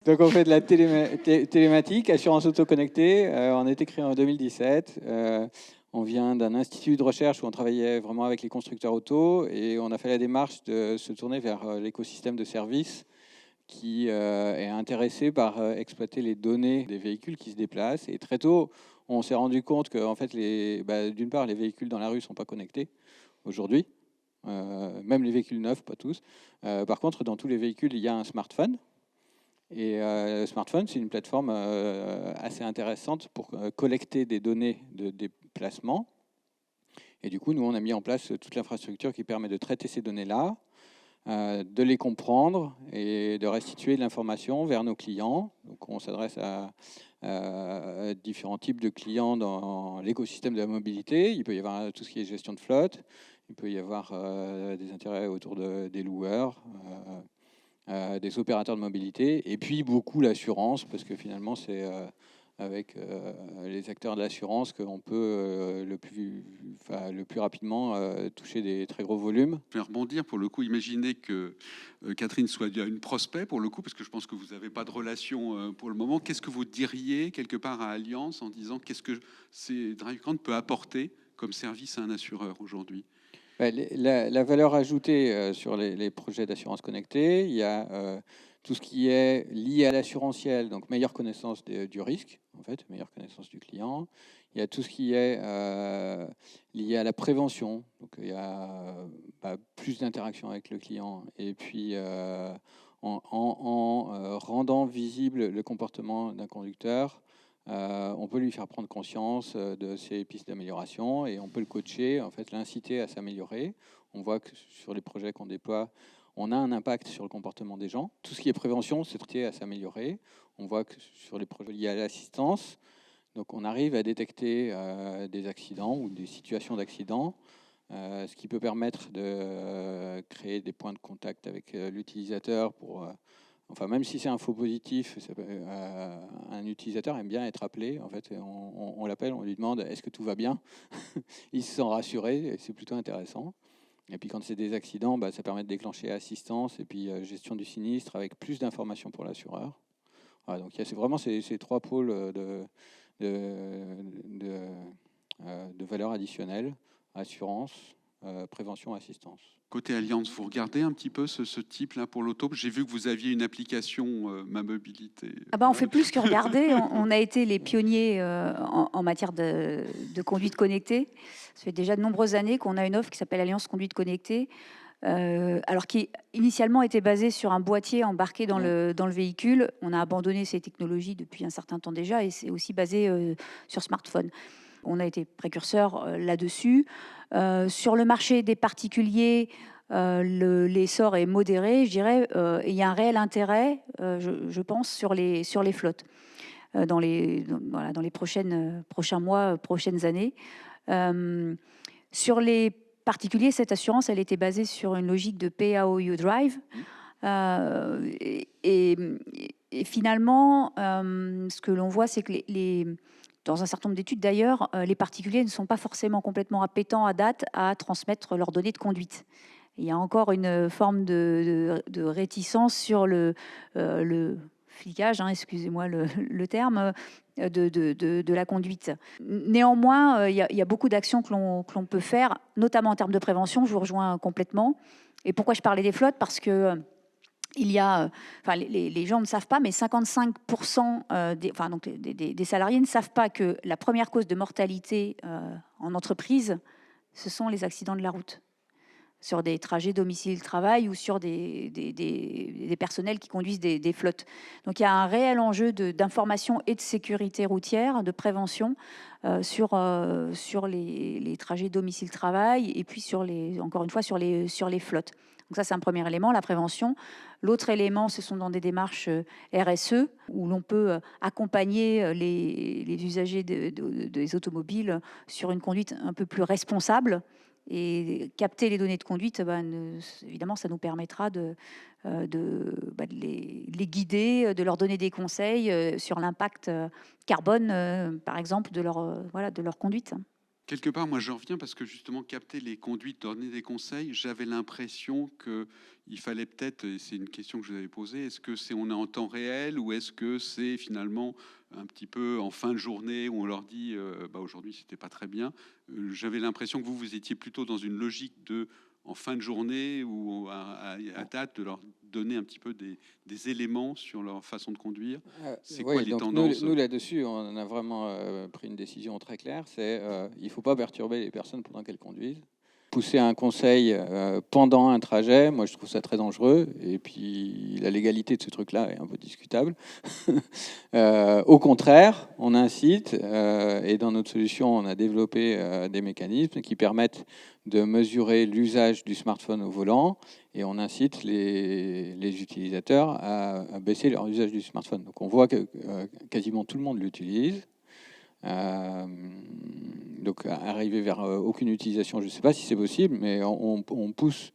Donc on fait de la télématique, assurance auto-connectée. On a été créé en 2017. On vient d'un institut de recherche où on travaillait vraiment avec les constructeurs auto et on a fait la démarche de se tourner vers l'écosystème de services qui est intéressé par exploiter les données des véhicules qui se déplacent. Et très tôt, on s'est rendu compte que en fait, d'une part, les véhicules dans la rue ne sont pas connectés aujourd'hui, même les véhicules neufs, pas tous. Par contre, dans tous les véhicules, il y a un smartphone. Et le smartphone, c'est une plateforme assez intéressante pour collecter des données de déplacement. Et du coup, nous, on a mis en place toute l'infrastructure qui permet de traiter ces données-là, de les comprendre et de restituer de l'information vers nos clients. Donc, on s'adresse à différents types de clients dans l'écosystème de la mobilité. Il peut y avoir tout ce qui est gestion de flotte. Il peut y avoir des intérêts autour des loueurs. Des opérateurs de mobilité, et puis beaucoup l'assurance, parce que finalement, c'est avec les acteurs de l'assurance qu'on peut le plus rapidement toucher des très gros volumes. Je vais rebondir pour le coup. Imaginez que Catherine soit une prospect pour le coup, parce que je pense que vous n'avez pas de relation pour le moment. Qu'est-ce que vous diriez quelque part à Allianz en disant qu'est-ce que DriveCount peut apporter comme service à un assureur aujourd'hui? La valeur ajoutée sur les projets d'assurance connectée, il y a tout ce qui est lié à l'assurantiel, donc meilleure connaissance du risque, en fait, meilleure connaissance du client. Il y a tout ce qui est lié à la prévention, donc il y a plus d'interaction avec le client. Et puis, en rendant visible le comportement d'un conducteur, on peut lui faire prendre conscience de ses pistes d'amélioration et on peut le coacher, en fait, l'inciter à s'améliorer. On voit que sur les projets qu'on déploie, on a un impact sur le comportement des gens. Tout ce qui est prévention, c'est traité à s'améliorer. On voit que sur les projets liés à l'assistance, donc on arrive à détecter des accidents ou des situations d'accident, ce qui peut permettre de créer des points de contact avec l'utilisateur pour... Enfin, même si c'est un faux positif, un utilisateur aime bien être appelé. En fait, on l'appelle, on lui demande est-ce que tout va bien. Il se sent rassuré, et c'est plutôt intéressant. Et puis quand c'est des accidents, ça permet de déclencher assistance et puis gestion du sinistre avec plus d'informations pour l'assureur. Voilà, donc c'est vraiment ces trois pôles de valeur additionnelle: assurance, prévention, assistance. Côté Allianz, vous regardez un petit peu ce type-là pour l'auto? J'ai vu que vous aviez une application Ma Mobilité. On fait plus que regarder. On a été les pionniers en matière de conduite connectée. Ça fait déjà de nombreuses années qu'on a une offre qui s'appelle Allianz Conduite Connectée, alors qui initialement était basée sur un boîtier embarqué dans le véhicule. On a abandonné ces technologies depuis un certain temps déjà et c'est aussi basé sur smartphone. On a été précurseur là-dessus. Sur le marché des particuliers, l'essor est modéré, je dirais. Il y a un réel intérêt, je pense, sur les flottes dans les prochains mois, prochaines années. Sur les particuliers, cette assurance, elle était basée sur une logique de pay-how-you drive. Et finalement, ce que l'on voit, c'est que dans un certain nombre d'études d'ailleurs, les particuliers ne sont pas forcément complètement appétents à date à transmettre leurs données de conduite. Il y a encore une forme de réticence sur le flicage, excusez-moi le terme, de la conduite. Néanmoins, il y a beaucoup d'actions que l'on peut faire, notamment en termes de prévention. Je vous rejoins complètement. Et pourquoi je parlais des flottes? Parce que il y a, les gens ne savent pas, mais 55% des salariés ne savent pas que la première cause de mortalité en entreprise, ce sont les accidents de la route, sur des trajets domicile-travail ou sur des personnels qui conduisent des flottes. Donc il y a un réel enjeu d'information et de sécurité routière, de prévention sur les trajets domicile-travail et puis encore une fois sur les flottes. Donc ça, c'est un premier élément, la prévention. L'autre élément, ce sont dans des démarches RSE, où l'on peut accompagner les usagers des automobiles sur une conduite un peu plus responsable. Et capter les données de conduite, évidemment, ça nous permettra de les guider, de leur donner des conseils sur l'impact carbone, par exemple, de leur conduite. Quelque part, moi, je reviens parce que justement, capter les conduites, donner des conseils, j'avais l'impression qu'il fallait peut-être, et c'est une question que je vous avais posée, est-ce que on est en temps réel ou est-ce que c'est finalement un petit peu en fin de journée où on leur dit bah, aujourd'hui, c'était pas très bien. J'avais l'impression que vous étiez plutôt dans une logique de en fin de journée ou à date de leur donner un petit peu des éléments sur leur façon de conduire. C'est quoi Oui, les donc tendances? nous là-dessus, on a vraiment pris une décision très claire, c'est il ne faut pas perturber les personnes pendant qu'elles conduisent. Pousser un conseil pendant un trajet, moi je trouve ça très dangereux, et puis la légalité de ce truc-là est un peu discutable. Au contraire, on incite, et dans notre solution, on a développé des mécanismes qui permettent de mesurer l'usage du smartphone au volant, et on incite les utilisateurs à baisser leur usage du smartphone. Donc on voit que quasiment tout le monde l'utilise. Donc arriver vers aucune utilisation, je ne sais pas si c'est possible, mais on pousse,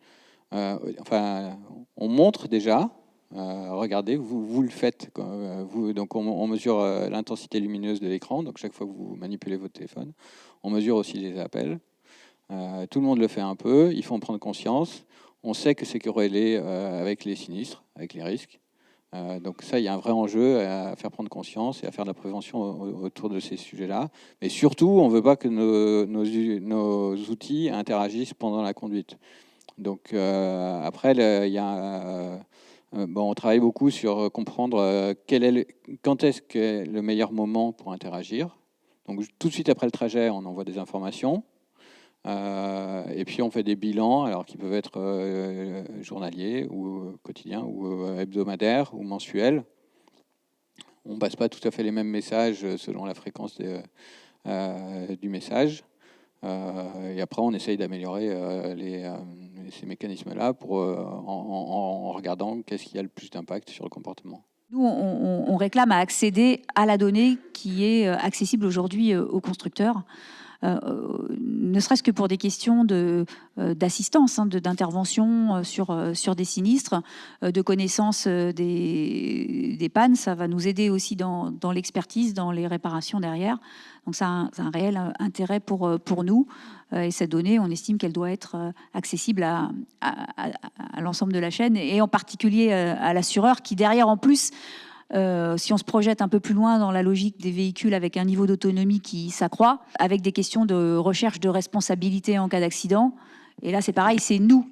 enfin on montre déjà. Regardez, vous le faites. Donc on mesure l'intensité lumineuse de l'écran. Donc chaque fois que vous manipulez votre téléphone, on mesure aussi les appels. Tout le monde le fait un peu. Il faut en prendre conscience. On sait que c'est corrélé avec les sinistres, avec les risques. Donc ça, il y a un vrai enjeu à faire prendre conscience et à faire de la prévention autour de ces sujets-là. Mais surtout, on ne veut pas que nos outils interagissent pendant la conduite. Donc après, il y a on travaille beaucoup sur comprendre quand est-ce qu'est le meilleur moment pour interagir. Donc tout de suite après le trajet, on envoie des informations. Et puis on fait des bilans, alors qui peuvent être journaliers ou quotidiens ou hebdomadaires ou mensuels. On passe pas tout à fait les mêmes messages selon la fréquence du message. Et après, on essaye d'améliorer ces mécanismes-là en regardant qu'est-ce qui a le plus d'impact sur le comportement. Nous, on réclame à accéder à la donnée qui est accessible aujourd'hui aux constructeurs. Ne serait-ce que pour des questions d'assistance, d'intervention sur des sinistres, de connaissance des pannes. Ça va nous aider aussi dans l'expertise, dans les réparations derrière. Donc ça a un réel intérêt pour nous. Et cette donnée, on estime qu'elle doit être accessible à l'ensemble de la chaîne, et en particulier à l'assureur qui, derrière, en plus, si on se projette un peu plus loin dans la logique des véhicules avec un niveau d'autonomie qui s'accroît, avec des questions de recherche de responsabilité en cas d'accident. Et là, c'est pareil, c'est nous,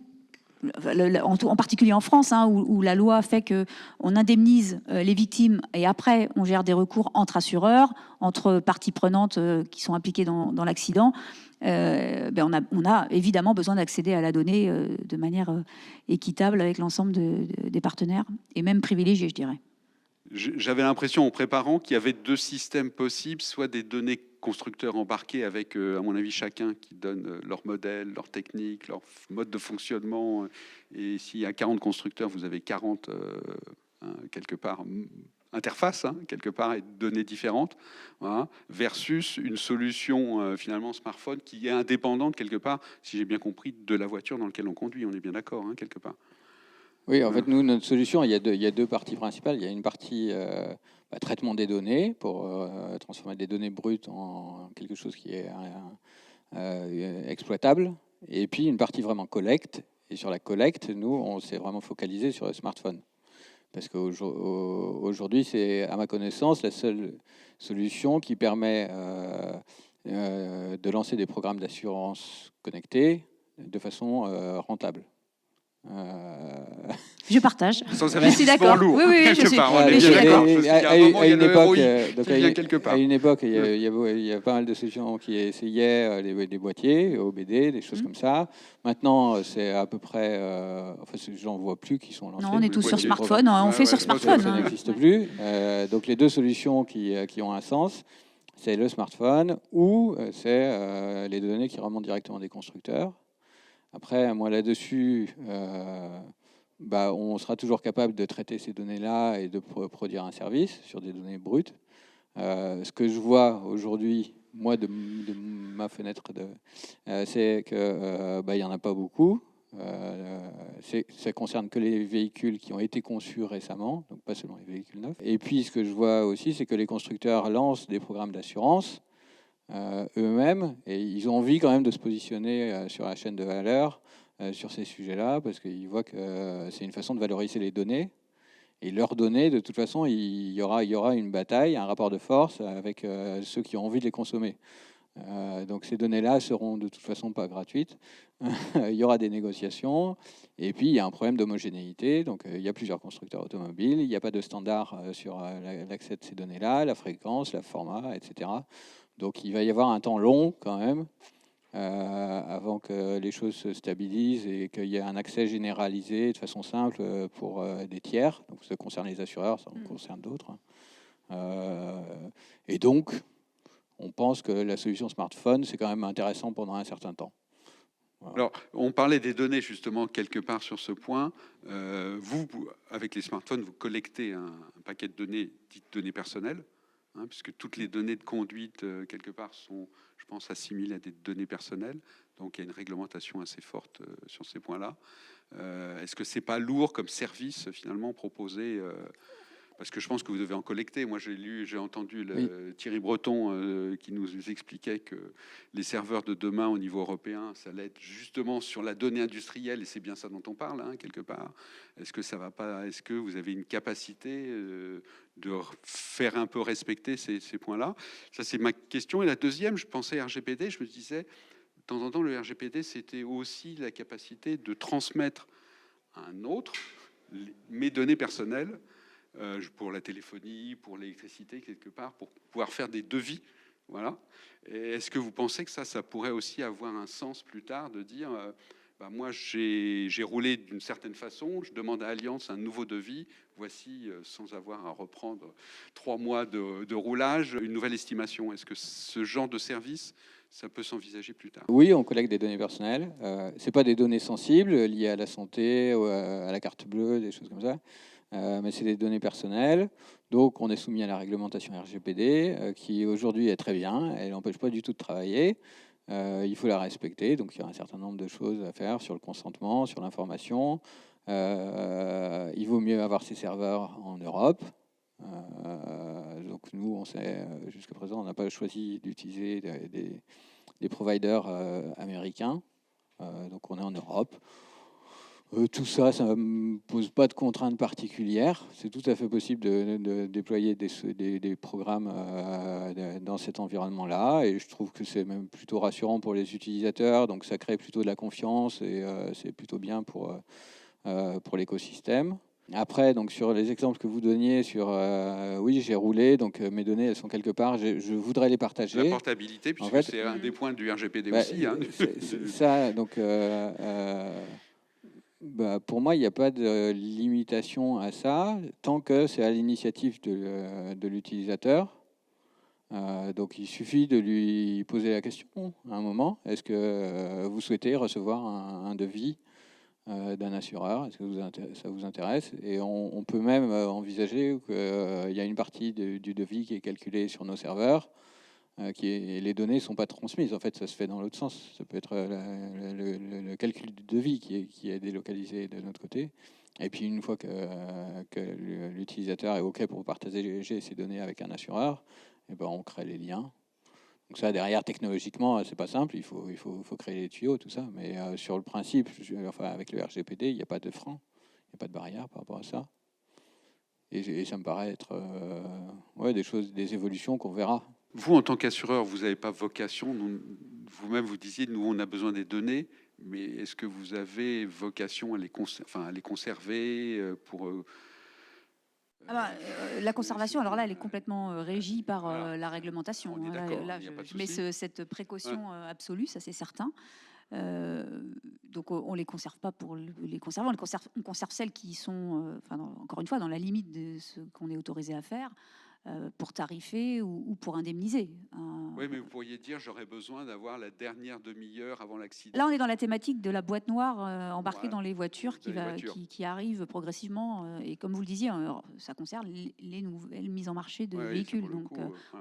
en particulier en France, où la loi fait qu'on indemnise les victimes et après, on gère des recours entre assureurs, entre parties prenantes qui sont impliquées dans l'accident. On a évidemment besoin d'accéder à la donnée de manière équitable avec l'ensemble des partenaires, et même privilégiés, je dirais. J'avais l'impression en préparant qu'il y avait deux systèmes possibles, soit des données constructeurs embarqués avec, à mon avis, chacun qui donne leur modèle, leur technique, leur mode de fonctionnement. Et s'il y a 40 constructeurs, vous avez 40, quelque part, interfaces, quelque part, et données différentes, voilà, versus une solution, finalement, smartphone qui est indépendante, quelque part, si j'ai bien compris, de la voiture dans laquelle on conduit. On est bien d'accord, quelque part. Oui, en fait, nous, notre solution, il y a deux parties principales. Il y a une partie traitement des données pour transformer des données brutes en quelque chose qui est exploitable. Et puis une partie vraiment collecte. Et sur la collecte, nous, on s'est vraiment focalisé sur le smartphone. Parce qu'aujourd'hui, c'est, à ma connaissance, la seule solution qui permet de lancer des programmes d'assurance connectés de façon rentable. Je partage. Sans Je suis d'accord. lourd. Oui, je suis On est bien d'accord. À une époque, il y a pas mal de solutions qui essayaient des boîtiers, OBD, des choses comme ça. Maintenant, c'est à peu près... enfin, j'en vois plus qui sont lancés. Non, on est tous sur smartphone. On fait sur smartphone. Ça n'existe plus. Donc, les deux solutions qui ont un sens, c'est le smartphone ou c'est les données qui remontent directement des constructeurs. Après, moi, là-dessus, on sera toujours capable de traiter ces données-là et de produire un service sur des données brutes. Ce que je vois aujourd'hui, moi, de ma fenêtre, c'est qu'il n'y en a pas beaucoup. Ça concerne que les véhicules qui ont été conçus récemment, donc pas seulement les véhicules neufs. Et puis, ce que je vois aussi, c'est que les constructeurs lancent des programmes d'assurance eux-mêmes, et ils ont envie quand même de se positionner sur la chaîne de valeur sur ces sujets-là, parce qu'ils voient que c'est une façon de valoriser les données. Et leurs données, de toute façon, il y aura une bataille, un rapport de force avec ceux qui ont envie de les consommer. Donc ces données-là seront de toute façon pas gratuites. Il y aura des négociations. Et puis il y a un problème d'homogénéité. Donc il y a plusieurs constructeurs automobiles. Il n'y a pas de standard sur l'accès de ces données-là, la fréquence, le format, etc. Donc il va y avoir un temps long quand même avant que les choses se stabilisent et qu'il y ait un accès généralisé de façon simple pour des tiers. Donc ça concerne les assureurs, ça en concerne d'autres. Et donc, on pense que la solution smartphone, c'est quand même intéressant pendant un certain temps. Voilà. Alors, on parlait des données justement quelque part sur ce point. Vous, avec les smartphones, vous collectez un paquet de données, dites données personnelles, puisque toutes les données de conduite, quelque part, sont, je pense, assimilées à des données personnelles. Donc, il y a une réglementation assez forte sur ces points-là. Est-ce que c'est pas lourd comme service, finalement, proposé parce que je pense que vous devez en collecter. Moi, j'ai entendu Thierry Breton qui nous expliquait que les serveurs de demain au niveau européen, ça allait être justement sur la donnée industrielle, et c'est bien ça dont on parle, quelque part. Est-ce que ça va pas? Est-ce que vous avez une capacité de faire un peu respecter ces points-là? Ça, c'est ma question. Et la deuxième, je pensais RGPD, je me disais, de temps en temps, le RGPD, c'était aussi la capacité de transmettre à un autre mes données personnelles, pour la téléphonie, pour l'électricité, quelque part, pour pouvoir faire des devis. Voilà. Et est-ce que vous pensez que ça pourrait aussi avoir un sens plus tard de dire, moi j'ai roulé d'une certaine façon, je demande à Allianz un nouveau devis, voici, sans avoir à reprendre 3 mois de roulage, une nouvelle estimation. Est-ce que ce genre de service, ça peut s'envisager plus tard? Oui, on collecte des données personnelles. C'est pas des données sensibles liées à la santé, à la carte bleue, des choses comme ça. Mais c'est des données personnelles. Donc, on est soumis à la réglementation RGPD, qui aujourd'hui est très bien. Elle n'empêche pas du tout de travailler. Il faut la respecter. Donc, il y a un certain nombre de choses à faire sur le consentement, sur l'information. Il vaut mieux avoir ces serveurs en Europe. Donc, nous, jusqu'à présent, on n'a pas choisi d'utiliser des providers américains. Donc, on est en Europe. Tout ça, ça ne me pose pas de contraintes particulières. C'est tout à fait possible de déployer des programmes dans cet environnement-là. Et je trouve que c'est même plutôt rassurant pour les utilisateurs. Donc, ça crée plutôt de la confiance et c'est plutôt bien pour l'écosystème. Après, donc, sur les exemples que vous donniez sur oui, j'ai roulé, donc mes données, elles sont quelque part, je voudrais les partager. La portabilité, puisque en fait, c'est un des points du RGPD aussi. Ça, donc... pour moi, il n'y a pas de limitation à ça, tant que c'est à l'initiative de l'utilisateur. Donc, il suffit de lui poser la question à un moment. Est-ce que vous souhaitez recevoir un devis d'un assureur? Est-ce que ça vous intéresse? Et on peut même envisager qu'il y a une partie du devis qui est calculée sur nos serveurs. Les données ne sont pas transmises. En fait, ça se fait dans l'autre sens. Ça peut être le calcul du devis qui est délocalisé de notre côté. Et puis, une fois que l'utilisateur est OK pour partager ces données avec un assureur, et ben, on crée les liens. Donc ça, derrière, technologiquement, c'est pas simple. Il faut créer les tuyaux, tout ça. Mais sur le principe, avec le RGPD, il n'y a pas de frein, il n'y a pas de barrière par rapport à ça. Et ça me paraît être des évolutions qu'on verra. Vous, en tant qu'assureur, vous n'avez pas vocation, vous-même vous disiez, nous on a besoin des données, mais est-ce que vous avez vocation à les conserver pour... La conservation, alors là, elle est complètement régie par la réglementation. Là, je mets cette précaution absolue, ça c'est certain. Donc on les conserve pas pour les conserver, on conserve celles qui sont, encore une fois, dans la limite de ce qu'on est autorisé à faire. Pour tarifer ou pour indemniser. Oui, mais vous pourriez dire, j'aurais besoin d'avoir la dernière demi-heure avant l'accident. Là, on est dans la thématique de la boîte noire embarquée dans les voitures qui arrive progressivement. Et comme vous le disiez, ça concerne les nouvelles mises en marché de véhicules. Donc,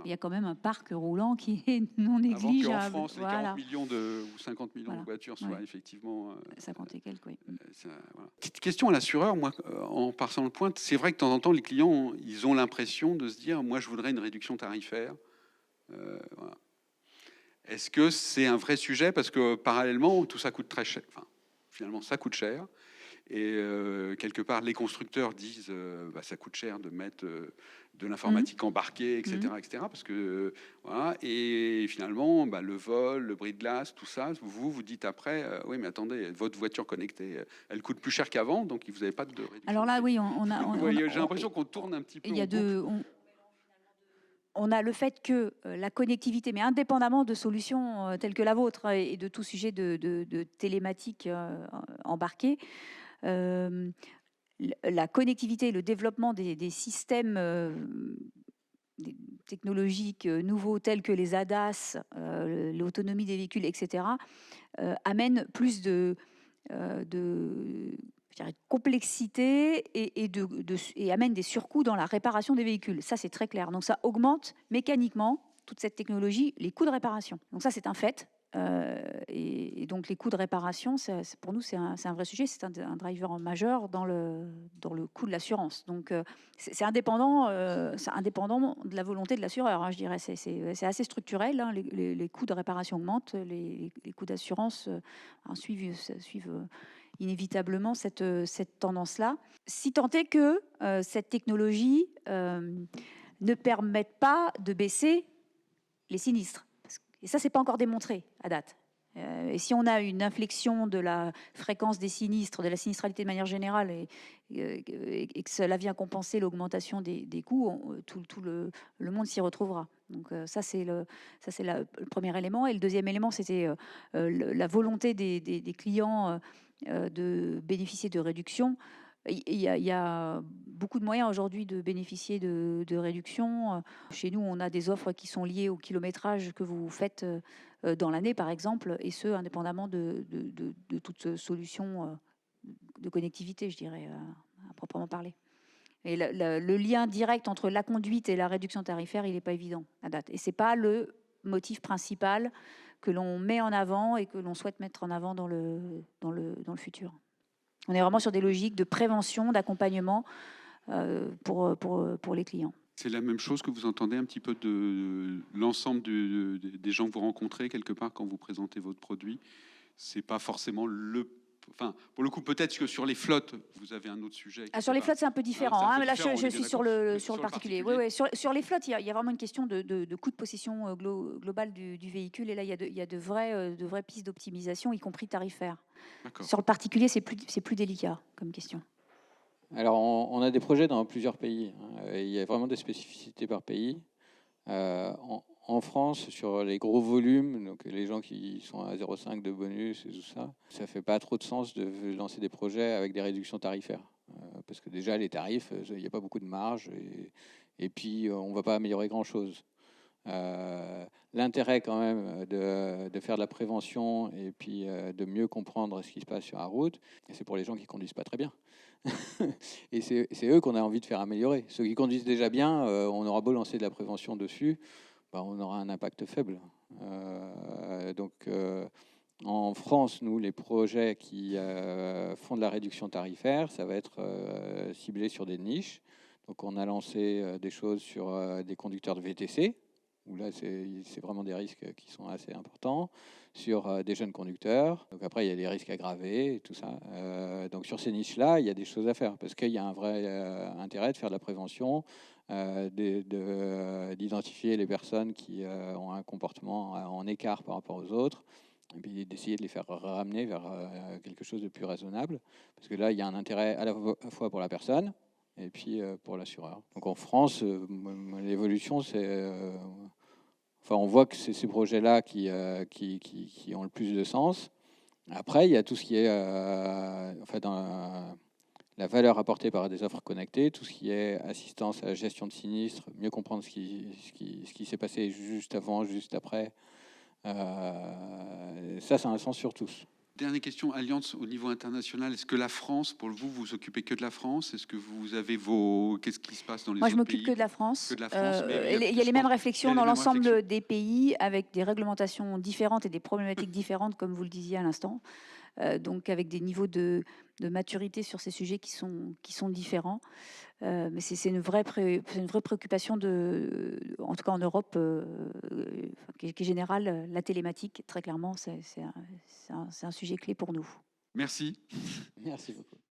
il y a quand même un parc roulant qui est non négligeable. Avant qu'en France, les 40 millions ou 50 millions de voitures soient effectivement... 50 et quelques, oui. Petite question à l'assureur, moi, en passant le point, c'est vrai que de temps en temps, les clients, ils ont l'impression de se dire, moi, je voudrais une réduction tarifaire. Voilà. Est-ce que c'est un vrai sujet? Parce que parallèlement, tout ça coûte très cher. Enfin, finalement, ça coûte cher. Et quelque part, les constructeurs disent bah, ça coûte cher de mettre de l'informatique embarquée, etc., etc. Parce que voilà. Et finalement, bah, le vol, le bris de glace, tout ça, vous dites après, oui, mais attendez, votre voiture connectée, elle coûte plus cher qu'avant, donc vous n'avez pas de réduction. Alors là, oui, j'ai l'impression qu'on tourne un petit peu. Il y a on a le fait que la connectivité, mais indépendamment de solutions telles que la vôtre et de tout sujet de télématique embarquée, la connectivité, le développement des systèmes des technologiques nouveaux tels que les ADAS, l'autonomie des véhicules, etc., amène plus de je dirais, complexité et amène des surcoûts dans la réparation des véhicules. Ça, c'est très clair. Donc, ça augmente mécaniquement, toute cette technologie, les coûts de réparation. Donc, ça, c'est un fait. Et donc, les coûts de réparation, pour nous, c'est un vrai sujet. C'est un driver majeur dans le coût de l'assurance. Donc, c'est indépendant de la volonté de l'assureur, hein, je dirais. C'est assez structurel. Hein. Les coûts de réparation augmentent, les coûts d'assurance suivent inévitablement cette tendance-là. Si tant est que cette technologie ne permette pas de baisser les sinistres. Et ça, c'est pas encore démontré à date. Et si on a une inflexion de la fréquence des sinistres, de la sinistralité de manière générale, et que cela vient compenser l'augmentation des coûts, tout le monde s'y retrouvera. Donc ça, c'est le premier élément. Et le deuxième élément, c'était la volonté des clients de bénéficier de réductions. Il y a beaucoup de moyens aujourd'hui de bénéficier de réductions. Chez nous, on a des offres qui sont liées au kilométrage que vous faites dans l'année, par exemple, et ce, indépendamment de toute solution de connectivité, je dirais, à proprement parler. Et le lien direct entre la conduite et la réduction tarifaire, il n'est pas évident à date. Et ce n'est pas le motif principal que l'on met en avant et que l'on souhaite mettre en avant dans le futur. On est vraiment sur des logiques de prévention, d'accompagnement pour les clients. C'est la même chose que vous entendez un petit peu de l'ensemble des gens que vous rencontrez quelque part quand vous présentez votre produit. C'est pas forcément le... Enfin, pour le coup, peut-être que sur les flottes, vous avez un autre sujet. Sur les flottes, c'est un peu différent. Ah, là, je suis sur le particulier. Oui, sur les flottes, il y a vraiment une question de coût de possession global du véhicule. Et là, il y a de vraies pistes d'optimisation, y compris tarifaires. Sur le particulier, c'est plus délicat comme question. Alors, on a des projets dans plusieurs pays. Il y a vraiment des spécificités par pays. En France, sur les gros volumes, donc les gens qui sont à 0,5 de bonus et tout ça, ça fait pas trop de sens de lancer des projets avec des réductions tarifaires. Parce que déjà, les tarifs, il n'y a pas beaucoup de marge et puis on ne va pas améliorer grand-chose. L'intérêt quand même de faire de la prévention et puis de mieux comprendre ce qui se passe sur la route, c'est pour les gens qui conduisent pas très bien. Et c'est eux qu'on a envie de faire améliorer. Ceux qui conduisent déjà bien, on aura beau lancer de la prévention dessus, on aura un impact faible. En France, nous, les projets qui font de la réduction tarifaire, ça va être ciblé sur des niches. Donc on a lancé des choses sur des conducteurs de VTC, où là, c'est vraiment des risques qui sont assez importants, sur des jeunes conducteurs. Donc après, il y a des risques aggravés et tout ça. Donc sur ces niches-là, il y a des choses à faire, parce qu'il y a un vrai intérêt de faire de la prévention, d'identifier les personnes qui ont un comportement en écart par rapport aux autres, et puis d'essayer de les faire ramener vers quelque chose de plus raisonnable. Parce que là, il y a un intérêt à la fois pour la personne, et puis pour l'assureur. Donc en France, l'évolution, c'est... on voit que c'est ces projets-là qui ont le plus de sens. Après, il y a tout ce qui est dans la valeur apportée par des offres connectées, tout ce qui est assistance à la gestion de sinistres, mieux comprendre ce qui s'est passé juste avant, juste après. Ça a un sens sur tous. Dernière question, Allianz au niveau international. Est-ce que la France, pour vous occupez que de la France? Est-ce que vous avez qu'est-ce qui se passe dans les autres pays? Moi, je m'occupe que de la France. Que de la France, il y a les mêmes réflexions dans l'ensemble des pays, avec des réglementations différentes et des problématiques différentes, comme vous le disiez à l'instant. donc avec des niveaux de maturité sur ces sujets qui sont différents. Mais c'est une vraie préoccupation en tout cas en Europe, qui est générale. La télématique, très clairement, c'est un sujet clé pour nous. Merci. Merci beaucoup.